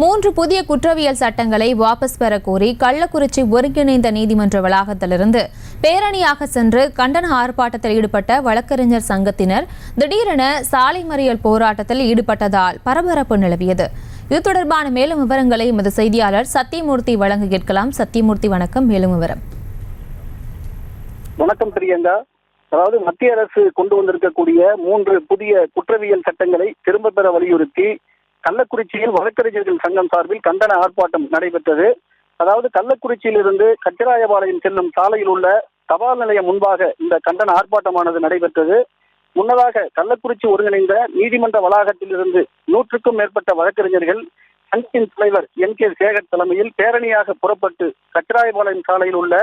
3 புதிய குற்றவியல் சட்டங்களை வாபஸ் பெற கோரி கள்ளக்குறிச்சி ஒருங்கிணைந்த நீதிமன்ற வளாகத்திலிருந்து பேரணியாக சென்று கண்டன ஆர்ப்பாட்டத்தில் ஈடுபட்ட வழக்கறிஞர் சங்கத்தினர் திடீரென சாலை மறியல் போராட்டத்தில் ஈடுபட்டதால் பரபரப்பு நிலவியது. இது தொடர்பான மேலும் விவரங்களை எமது செய்தியாளர் சத்தியமூர்த்தி வழங்க கேட்கலாம். சத்தியமூர்த்தி, வணக்கம். மேலும் விவரம். வணக்கம் பிரியங்கா. அதாவது மத்திய அரசு கொண்டு வந்திருக்கக்கூடிய 3 புதிய குற்றவியல் சட்டங்களை திரும்ப பெற வலியுறுத்தி கள்ளக்குறிச்சியில் வழக்கறிஞர்கள் சங்கம் சார்பில் கண்டன ஆர்ப்பாட்டம் நடைபெற்றது. அதாவது கள்ளக்குறிச்சியிலிருந்து கச்சிராயபாளையம் செல்லும் சாலையில் உள்ள தபால் நிலையம் முன்பாக இந்த கண்டன ஆர்ப்பாட்டமானது நடைபெற்றது. முன்னதாக கள்ளக்குறிச்சி ஒருங்கிணைந்த நீதிமன்ற வளாகத்தில் இருந்து 100க்கும் மேற்பட்ட வழக்கறிஞர்கள் சங்கத்தின் தலைவர் NK சேகர் தலைமையில் பேரணியாக புறப்பட்டு கச்சிராயபாளையம் சாலையில் உள்ள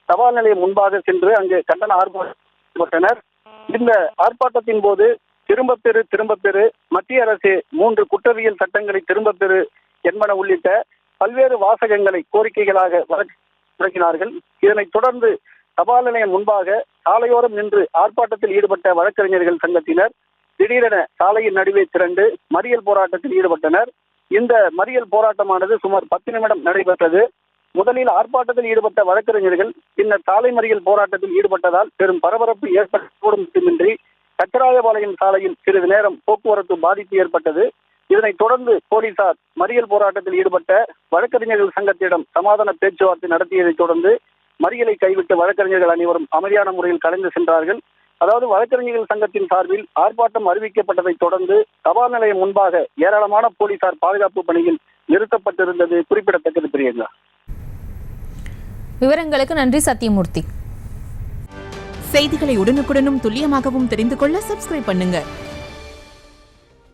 தபால் நிலையம் முன்பாக சென்று அங்கு கண்டன ஆர்ப்பாட்டனர். இந்த ஆர்ப்பாட்டத்தின் போது திரும்ப பெறு மத்திய அரசு 3 குற்றவியல் சட்டங்களை திரும்ப பெறு என்பன உள்ளிட்ட பல்வேறு வாசகங்களை கோரிக்கைகளாக வழங்கினார்கள். இதனைத் தொடர்ந்து தபால் நிலையம் முன்பாக சாலையோரம் நின்று ஆர்ப்பாட்டத்தில் ஈடுபட்ட வழக்கறிஞர்கள் சங்கத்தினர் திடீரென சாலையின் நடுவே திரண்டு மறியல் போராட்டத்தில் ஈடுபட்டனர். இந்த மறியல் போராட்டமானது சுமார் 10 நிமிடம் நடைபெற்றது. முதலில் ஆர்ப்பாட்டத்தில் ஈடுபட்ட வழக்கறிஞர்கள் பின்னர் சாலை மறியல் போராட்டத்தில் ஈடுபட்டதால் பெரும் பரபரப்பு ஏற்பட்டதோடு மட்டுமின்றி கச்சிராயபாளையம் சாலையில் சிறிது நேரம் போக்குவரத்து பாதிப்பு ஏற்பட்டது. இதனைத் தொடர்ந்து போலீசார் மறியல் போராட்டத்தில் ஈடுபட்ட வழக்கறிஞர்கள் சங்கத்திடம் சமாதான பேச்சுவார்த்தை நடத்தியதைத் தொடர்ந்து மறியலை கைவிட்டு வழக்கறிஞர்கள் அனைவரும் அமைதியான முறையில் கலைந்து சென்றார்கள். அதாவது வழக்கறிஞர்கள் சங்கத்தின் சார்பில் ஆர்ப்பாட்டம் அறிவிக்கப்பட்டதைத் தொடர்ந்து தபால் நிலையம் முன்பாக ஏராளமான போலீசார் பாதுகாப்பு பணியில் நிறுத்தப்பட்டிருந்தது குறிப்பிடத்தக்கது. பிரியங்கா, விவரங்களுக்கு நன்றி சத்தியமூர்த்தி. செய்திகளை உடனுக்குடனும் துல்லியமாகவும் தெரிந்து கொள்ள சப்ஸ்கிரைப் பண்ணுங்க.